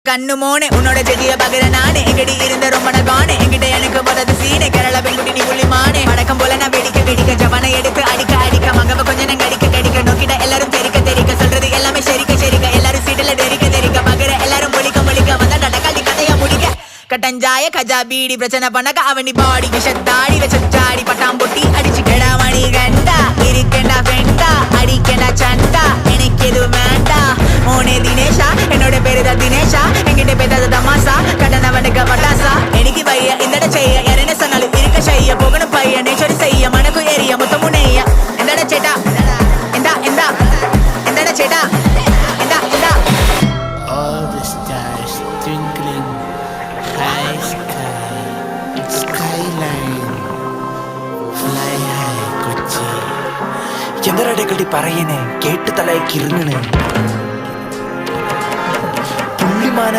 கண்ணு மோனே உன்னோட செடிய பகிர நானே எங்கடி இருந்த ரொம்ப நகானே எங்கிட்ட எனக்கு போறது சீனே கேரள பெண்குடி நீ புள்ளி மானே வடக்கம் போல நான் வெடிக்க ஜவனை எடுத்து அடிக்க மகவ கொஞ்சம் நாங்க கடிக்க நோக்கிட்ட எல்லாரும் தெரிக்க சொல்றது எல்லாமே ஷெரிக்க எல்லாரும் சீட்டில தெரிக்க பகிர எல்லாரும் மொழிக்க வந்தா நடக்காடி கதையா முடிக்க கட்டஞ்சாய கஜா பீடி பிரச்சனை பண்ணக்க அவனி பாடி விஷத்தாடி வச்சாடி பட்டாம் பொட்டி அடிச்சு கெடா மணி கண்டா இருக்கேண்டா ஃப்ரெண்டா அடிக்கேண்டா சண்டா எனக்கு எது வேண்டா மோனே தினேஷா என்னோட பேரு தான் தினேஷா என்கிட்ட பேசாத தமாசா கடனவனுக்கு பட்டாசா எனக்கு பைய இந்தட செய்ய யாரென்ன சொன்னாலும் இருக்க செய்ய போகணும் பைய நேச்சரி செய்ய மனக்கு ஏறிய மொத்தம் முனைய எந்தட சேட்டா எந்தட சேட்டா இந்தா All the stars twinkling, high sky, skyline, fly high, Kochi. എന്തരടെ കടി പറയണേ കേട്ട് തലയ്ക്ക് ഇരുന്നേ